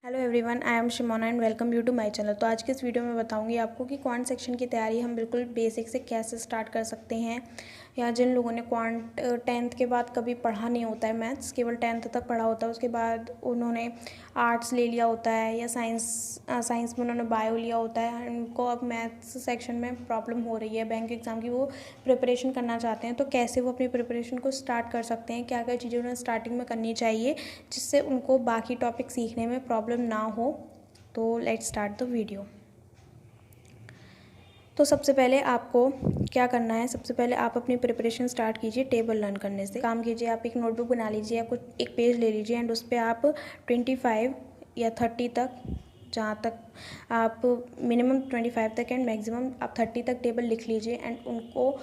Hello everyone, I am Shimona and welcome you to my channel. तो आज के इस वीडियो में बताऊंगी आपको कि क्वांट सेक्शन की तैयारी हम बिल्कुल बेसिक से कैसे स्टार्ट कर सकते हैं। या जिन लोगों ने क्वांट 10th के बाद कभी पढ़ा नहीं होता है, मैथ्स केवल 10th तक पढ़ा होता है, उसके बाद उन्होंने आर्ट्स ले लिया होता है या साइंस में उन्होंने बायो लिया होता है, उनको अब मैथ्स सेक्शन में प्रॉब्लम हो रही है बैंक एग्ज़ाम की, वो प्रिपरेशन करना चाहते हैं। तो कैसे वो अपनी प्रिपरेशन को स्टार्ट कर सकते हैं, क्या क्या चीज़ें उन्हें स्टार्टिंग में करनी चाहिए जिससे उनको बाकी टॉपिक सीखने में प्रॉब्लम ना हो। तो लेट्स स्टार्ट द वीडियो। तो सबसे पहले आपको क्या करना है, सबसे पहले आप अपनी प्रिपरेशन स्टार्ट कीजिए टेबल लर्न करने से। काम कीजिए, आप एक नोटबुक बना लीजिए या कुछ एक पेज ले लीजिए एंड उस पर आप 25 या 30 तक, जहाँ तक आप मिनिमम 25 तक एंड मैक्सिमम आप 30 तक टेबल लिख लीजिए एंड उनको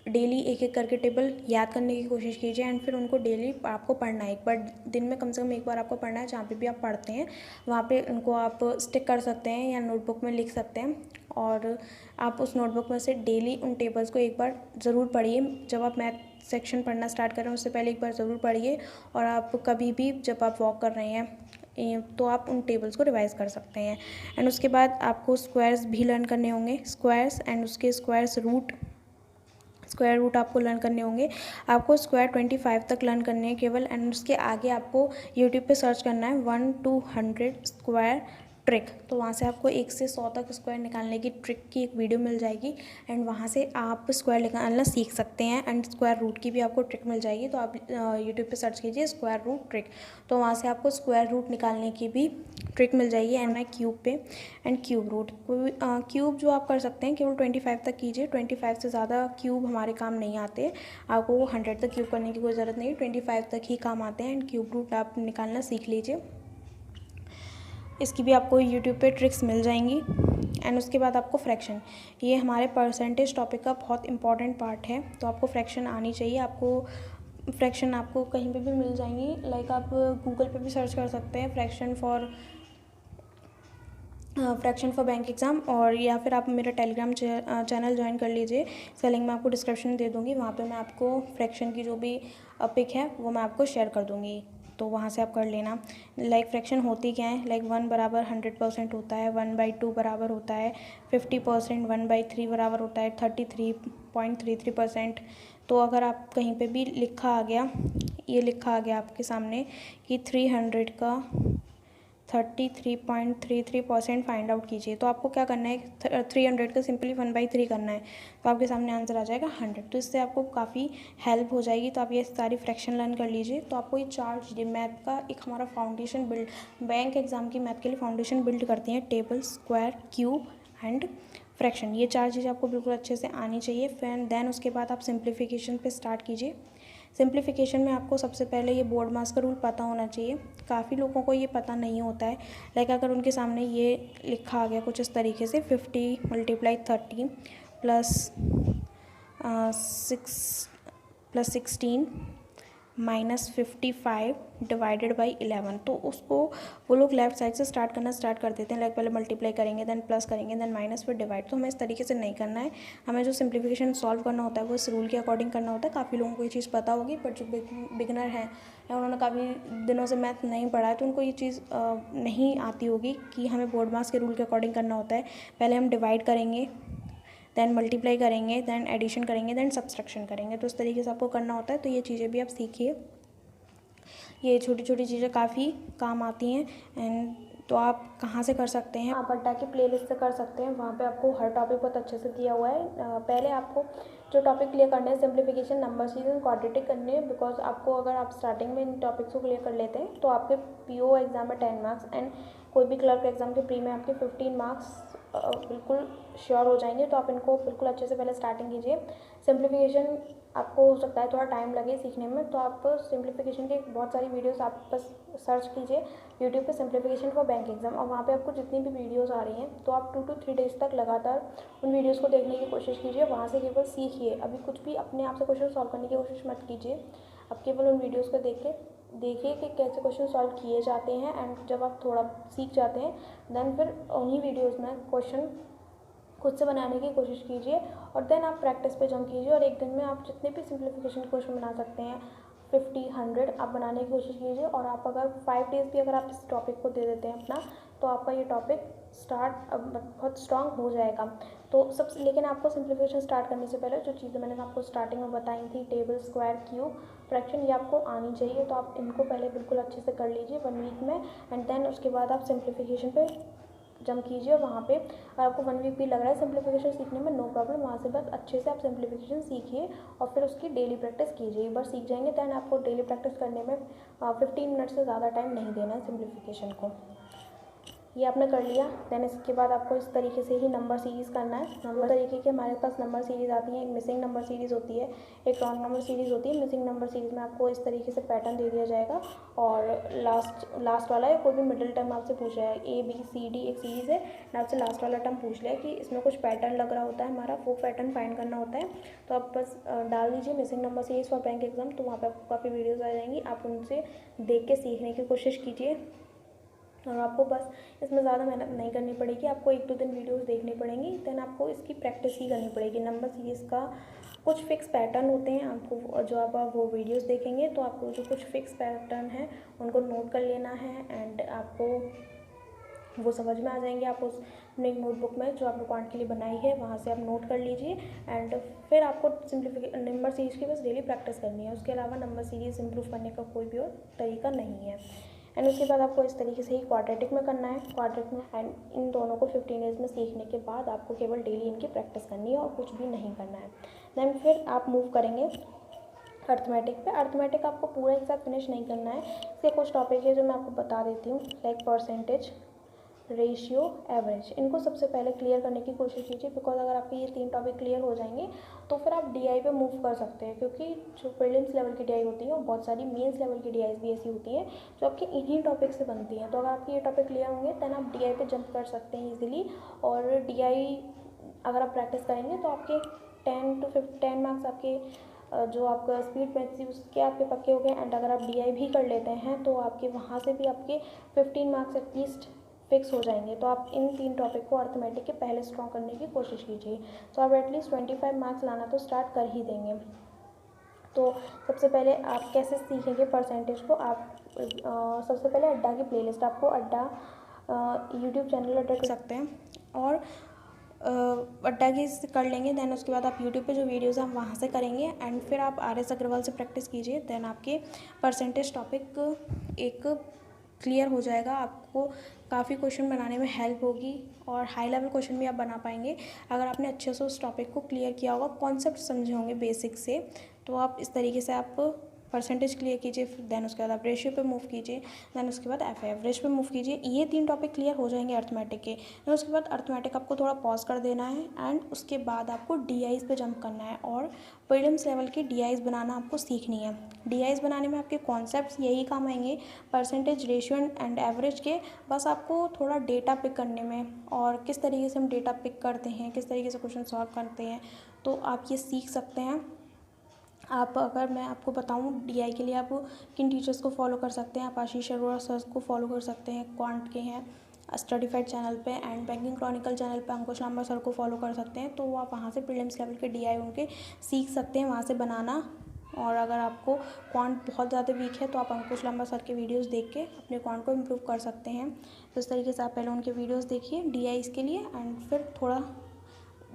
डेली एक एक करके टेबल याद करने की कोशिश कीजिए एंड फिर उनको डेली आपको पढ़ना है। एक बार दिन में कम से कम एक बार आपको पढ़ना है। जहाँ पे भी आप पढ़ते हैं वहाँ पे उनको आप स्टिक कर सकते हैं या नोटबुक में लिख सकते हैं और आप उस नोटबुक में से डेली उन टेबल्स को एक बार ज़रूर पढ़िए। जब आप मैथ सेक्शन पढ़ना स्टार्ट करें उससे पहले एक बार ज़रूर पढ़िए और आप कभी भी जब आप वॉक कर रहे हैं तो आप उन टेबल्स को रिवाइज़ कर सकते हैं। एंड उसके बाद आपको स्क्वायर्स भी लर्न करने होंगे, स्क्वायर्स एंड उसके स्क्वायर रूट आपको लर्न करने होंगे। आपको स्क्वायर 25 तक लर्न करने हैं केवल एंड उसके आगे आपको यूट्यूब पे सर्च करना है 1 to 100 स्क्वायर ट्रिक। तो वहाँ से आपको 1 से 100 तक स्क्वायर निकालने की ट्रिक की एक वीडियो मिल जाएगी एंड वहाँ से आप स्क्वायर निकालना सीख सकते हैं एंड स्क्वायर रूट की भी आपको ट्रिक मिल जाएगी। तो आप यूट्यूब पे सर्च कीजिए स्क्वायर रूट ट्रिक, तो वहाँ से आपको स्क्वायर रूट निकालने की भी ट्रिक मिल जाएगी। एंड मैं क्यूब पे एंड क्यूब रूट, क्यूब जो आप कर सकते हैं केवल 25 तक कीजिए। 25 से ज़्यादा क्यूब हमारे काम नहीं आते, आपको 100 तक क्यूब करने की कोई ज़रूरत नहीं है, 25 तक ही काम आते हैं एंड क्यूब रूट आप निकालना सीख लीजिए। इसकी भी आपको यूट्यूब पे ट्रिक्स मिल जाएंगी। एंड उसके बाद आपको फ्रैक्शन, ये हमारे परसेंटेज टॉपिक का बहुत इंपॉर्टेंट पार्ट है, तो आपको फ्रैक्शन आनी चाहिए। आपको फ्रैक्शन आपको कहीं पे भी मिल जाएंगी, लाइक आप गूगल पे भी सर्च कर सकते हैं फ्रैक्शन फॉर बैंक एग्ज़ाम, और या फिर आप मेरा टेलीग्राम चैनल ज्वाइन कर लीजिए। इसका लिंक मैं आपको डिस्क्रिप्शन में दे दूँगी, वहाँ पे मैं आपको फ्रैक्शन की जो भी पिक है वो मैं आपको शेयर कर दूँगी, तो वहाँ से आप कर लेना। लाइक फ्रैक्शन होती क्या है, लाइक 1 बराबर 100% होता है, 1/2 बराबर होता है 50%, 1/3 बराबर होता है 33.33%। तो अगर आप कहीं पे भी लिखा आ गया, ये लिखा आ गया आपके सामने कि 300 का 33.33% फाइंड आउट कीजिए, तो आपको क्या करना है, 300 का सिंपली 1/3 करना है, तो आपके सामने आंसर आ जाएगा 100। तो इससे आपको काफ़ी हेल्प हो जाएगी। तो आप ये सारी फ्रैक्शन लर्न कर लीजिए। तो आपको ये 4 चीज़ें मैथ का एक हमारा फाउंडेशन बिल्ड, बैंक एग्जाम की मैथ के लिए फाउंडेशन बिल्ड करती हैं, table, square, cube and fraction. ये 4 चीज़ें आपको बिल्कुल अच्छे से आनी चाहिए। फिर देन उसके बाद आप सिंप्लीफिकेशन पे स्टार्ट कीजिए। सिंप्लीफिकेशन में आपको सबसे पहले ये बोर्ड मास का रूल पता होना चाहिए। काफ़ी लोगों को ये पता नहीं होता है, लाइक अगर उनके सामने ये लिखा आ गया कुछ इस तरीके से 50 × 30 प्लस 16 -55 डिवाइडेड बाई 11, तो उसको वो लोग लेफ्ट साइड से स्टार्ट करना स्टार्ट कर देते हैं, लाइक पहले मल्टीप्लाई करेंगे, देन प्लस करेंगे, देन माइनस, फिर डिवाइड। तो हमें इस तरीके से नहीं करना है। हमें जो सिंप्लीफिकेशन सॉल्व करना होता है वो इस रूल के अकॉर्डिंग करना होता है। काफ़ी लोगों को ये चीज़ पता होगी, बट जो बिगनर हैं या उन्होंने काफ़ी दिनों से मैथ नहीं पढ़ा है तो उनको ये चीज़ नहीं आती होगी कि हमें बोर्ड मास के रूल के अकॉर्डिंग करना होता है। पहले हम डिवाइड करेंगे, देन मल्टीप्लाई करेंगे, देन एडिशन करेंगे, देन सब्सट्रैक्शन करेंगे। तो इस तरीके से आपको करना होता है। तो ये चीज़ें भी आप सीखिए, ये छोटी छोटी चीज़ें काफ़ी काम आती हैं। एंड तो आप कहाँ से कर सकते हैं, आप अड्डा की प्लेलिस्ट से कर सकते हैं, वहाँ पे आपको हर टॉपिक बहुत अच्छे से दिया हुआ है। पहले आपको जो टॉपिक क्लियर करने हैं, सिंप्लीफिकेशन, नंबर सीरीज, क्वाड्रेटिक करने हैं, बिकॉज आपको अगर आप स्टार्टिंग में इन टॉपिक्स को क्लियर कर लेते हैं तो आपके पीओ एग्जाम में 10 मार्क्स एंड कोई भी क्लर्क एग्जाम के प्री में आपके 15 मार्क्स बिल्कुल श्योर हो जाएंगे। तो आप इनको बिल्कुल अच्छे से पहले स्टार्टिंग कीजिए। सिंप्लीफिकेशन आपको हो सकता है थोड़ा टाइम लगे सीखने में, तो आप सिंप्लीफिकेशन की बहुत सारी वीडियोस आप बस सर्च कीजिए यूट्यूब पे सिंप्लीफिकेशन फॉर बैंक एग्जाम, और वहाँ पे आपको जितनी भी वीडियोस आ रही हैं तो आप 2 to 3 डेज तक लगातार उन वीडियोस को देखने की कोशिश कीजिए। वहाँ से केवल सीखिए, अभी कुछ भी अपने आप से क्वेश्चन सॉल्व करने की कोशिश मत कीजिए। आप केवल उन वीडियोज़ को देखिए कि कैसे क्वेश्चन सॉल्व किए जाते हैं। एंड जब आप थोड़ा सीख जाते हैं देन फिर उन्हीं वीडियोज़ में क्वेश्चन खुद से बनाने की कोशिश कीजिए और देन आप प्रैक्टिस पे जंप कीजिए, और एक दिन में आप जितने भी सिंप्लीफिकेशन क्वेश्चन बना सकते हैं 50, 100 आप बनाने की कोशिश कीजिए। और आप अगर 5 डेज़ भी अगर आप इस टॉपिक को दे देते हैं अपना, तो आपका ये टॉपिक स्टार्ट अब बहुत स्ट्रांग हो जाएगा। तो सबसे लेकिन आपको सिंप्लीफिकेशन स्टार्ट करने से पहले जो चीज़ें मैंने आपको स्टार्टिंग में बताई थी, टेबल, स्क्वायर, क्यूब, फ्रैक्शन, ये आपको आनी चाहिए। तो आप इनको पहले बिल्कुल अच्छे से कर लीजिए 1 वीक में, एंड देन उसके बाद आप सिंप्लीफिकेशन पे जंप कीजिए। वहाँ पे अगर आपको 1 वीक भी लग रहा है सिंप्लीफिकेशन सीखने में, नो प्रॉब्लम, वहाँ से बस अच्छे से आप सिंप्लीफिकेशन सीखिए और फिर उसकी डेली प्रैक्टिस कीजिए। एक बार सीख जाएंगे दैन आपको डेली प्रैक्टिस करने में 15 मिनट से ज़्यादा टाइम नहीं देना है सिंप्लीफिकेशन को। ये आपने कर लिया। दैन इसके बाद आपको इस तरीके से ही नंबर सीरीज़ करना है। नंबर तरीके के हमारे पास नंबर सीरीज़ आती हैं। एक मिसिंग नंबर सीरीज़ होती है, एक रॉन्ग नंबर सीरीज़ होती है। मिसिंग नंबर सीरीज़ में आपको इस तरीके से पैटर्न दे दिया जाएगा और लास्ट वाला है, कोई भी मिडिल टर्म आपसे पूछ रहा है, ABCD एक सीरीज़ है, आपसे लास्ट वाला टर्म पूछ लिया कि इसमें कुछ पैटर्न लग रहा होता है, हमारा वो पैटर्न फाइंड करना होता है। तो आप बस डाल दीजिए missing number series for bank exam, तो वहाँ पर आपको काफ़ी वीडियोज़ आ जाएंगी। आप उनसे देख के सीखने की कोशिश कीजिए और आपको बस इसमें ज़्यादा मेहनत नहीं करनी पड़ेगी। आपको 1-2 दिन वीडियोस देखनी पड़ेंगी, देन आपको इसकी प्रैक्टिस ही करनी पड़ेगी। नंबर सीरीज़ का कुछ फिक्स पैटर्न होते हैं, आपको जो आप वो वीडियोस देखेंगे तो आपको जो कुछ फिक्स पैटर्न है उनको नोट कर लेना है एंड आपको वो समझ में आ जाएंगे। आप उस अपने नोटबुक में जो आपने क्वांट के लिए बनाई है वहाँ से आप नोट कर लीजिए एंड फिर आपको नंबर सीरीज़ की बस डेली प्रैक्टिस करनी है। उसके अलावा नंबर सीरीज़ इम्प्रूव करने का कोई भी और तरीका नहीं है। एंड उसके बाद आपको इस तरीके से ही क्वाड्रेटिक में करना है, क्वाड्रेटिक में, एंड इन दोनों को 15 डेज़ में सीखने के बाद आपको केवल डेली इनकी प्रैक्टिस करनी है और कुछ भी नहीं करना है। देन फिर आप मूव करेंगे अर्थमेटिक पे। अर्थमेटिक आपको पूरा एक साथ फिनिश नहीं करना है, इसके कुछ टॉपिक है जो मैं आपको बता देती हूँ, लाइक परसेंटेज, रेशियो, एवरेज। इनको सबसे पहले क्लियर करने की कोशिश कीजिए, बिकॉज अगर आपके ये 3 टॉपिक क्लियर हो जाएंगे तो फिर आप DI पे मूव कर सकते हैं, क्योंकि जो प्रीलिम्स लेवल की DI होती है और बहुत सारी मेंस लेवल की DIs भी ऐसी होती हैं जो आपके इन्हीं टॉपिक से बनती हैं। तो अगर आपके ये टॉपिक क्लियर होंगे दैन आप DI पे जंप कर सकते हैं ईजिली। और DI अगर आप प्रैक्टिस करेंगे तो आपके 10 मार्क्स आपके जो आपका स्पीड मैथ्स थी उसके आपके पक्के हो गए। एंड अगर आप DI भी कर लेते हैं तो आपके वहाँ से भी आपके 15 मार्क्स एटलीस्ट फिक्स हो जाएंगे। तो आप इन 3 टॉपिक को अर्थमेटिक के पहले स्ट्रॉन्ग करने की कोशिश कीजिए, तो आप एटलीस्ट 25 मार्क्स लाना तो स्टार्ट कर ही देंगे। तो सबसे पहले आप कैसे सीखेंगे परसेंटेज को, आप सबसे पहले अड्डा की प्लेलिस्ट, आपको अड्डा यूट्यूब चैनल अड्डा कर सकते हैं और अड्डा की कर लेंगे। दैन उसके बाद आप यूट्यूब पे जो वीडियोज़ हैं आप वहाँ से करेंगे एंड फिर आप RS अग्रवाल से प्रैक्टिस कीजिए। दैन आपके परसेंटेज टॉपिक एक क्लियर हो जाएगा। आपको काफ़ी क्वेश्चन बनाने में हेल्प होगी और हाई लेवल क्वेश्चन भी आप बना पाएंगे अगर आपने अच्छे से उस टॉपिक को क्लियर किया होगा, कॉन्सेप्ट समझे होंगे बेसिक से। तो आप इस तरीके से आप परसेंटेज क्लियर कीजिए, दैन उसके बाद आप रेशियो पे मूव कीजिए, दैन उसके बाद एवरेज पे मूव कीजिए। ये 3 टॉपिक क्लियर हो जाएंगे अर्थमेटिक के। दैन उसके बाद अर्थमेटिक आपको थोड़ा पॉज कर देना है एंड उसके बाद आपको DIs पे जंप करना है और प्रीलिम्स लेवल की DIs बनाना आपको सीखनी है। DIs बनाने में आपके कॉन्सेप्ट्स यही काम आएंगे, परसेंटेज, रेशियो एंड एवरेज के। बस आपको थोड़ा डेटा पिक करने में और किस तरीके से हम डेटा पिक करते हैं, किस तरीके से क्वेश्चन सॉल्व करते हैं, तो आप ये सीख सकते हैं। आप अगर मैं आपको बताऊं DI के लिए आप किन टीचर्स को फॉलो कर सकते हैं, आप आशीष अरोड़ा सर को फॉलो कर सकते हैं, क्वांट के हैं स्टडीफाइड चैनल पे, एंड बैंकिंग क्रॉनिकल चैनल पे अंकुश लांबा सर को फॉलो कर सकते हैं। तो आप वहाँ से प्रीलिम्स लेवल के DI उनके सीख सकते हैं वहाँ से बनाना। और अगर आपको क्वांट बहुत ज़्यादा वीक है तो आप अंकुश लांबा सर के वीडियोस देख के अपने क्वांट को इम्प्रूव कर सकते हैं। तो इस तरीके से आप पहले उनके वीडियोस देखिए DIs के लिए एंड फिर थोड़ा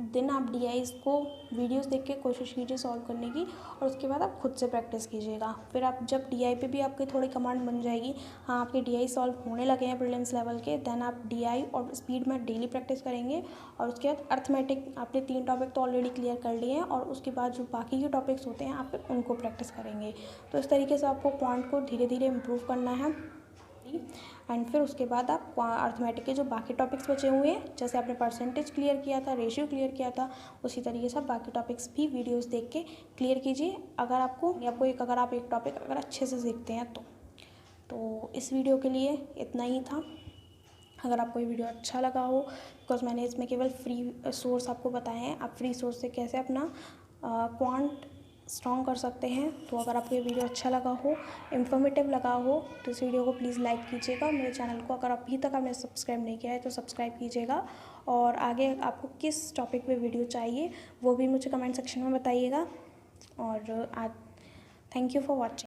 दिन आप DIs को वीडियोस देख के कोशिश कीजिए सॉल्व करने की और उसके बाद आप खुद से प्रैक्टिस कीजिएगा। फिर आप जब DI पे भी आपकी थोड़ी कमांड बन जाएगी, हाँ आपके DI सॉल्व होने लगे हैं प्रीलिम्स लेवल के, देन आप DI और स्पीड में डेली प्रैक्टिस करेंगे। और उसके बाद अर्थमेटिक आपने 3 टॉपिक तो ऑलरेडी क्लियर कर लिए हैं और उसके बाद जो बाकी के टॉपिक्स होते हैं आप फिर उनको प्रैक्टिस करेंगे। तो इस तरीके से आपको क्वांट को धीरे धीरे इम्प्रूव करना है एंड फिर उसके बाद आप अर्थमेटिक के जो बाकी टॉपिक्स बचे हुए हैं, जैसे आपने परसेंटेज क्लियर किया था, रेशियो क्लियर किया था, उसी तरीके से आप बाकी टॉपिक्स भी वीडियोस देख के क्लियर कीजिए। अगर आप एक टॉपिक अगर अच्छे से सीखते हैं तो इस वीडियो के लिए इतना ही था। अगर आपको ये वीडियो अच्छा लगा हो, बिकॉज मैंने इसमें केवल फ्री सोर्स आपको बताए हैं, आप फ्री सोर्स से कैसे अपना क्वांट स्ट्रॉन्ग कर सकते हैं। तो अगर आपको ये वीडियो अच्छा लगा हो, इन्फॉर्मेटिव लगा हो, तो इस वीडियो को प्लीज़ लाइक कीजिएगा। मेरे चैनल को अगर अभी तक आपने सब्सक्राइब नहीं किया है तो सब्सक्राइब कीजिएगा और आगे आपको किस टॉपिक पे वीडियो चाहिए वो भी मुझे कमेंट सेक्शन में बताइएगा। और थैंक यू फॉर वॉचिंग।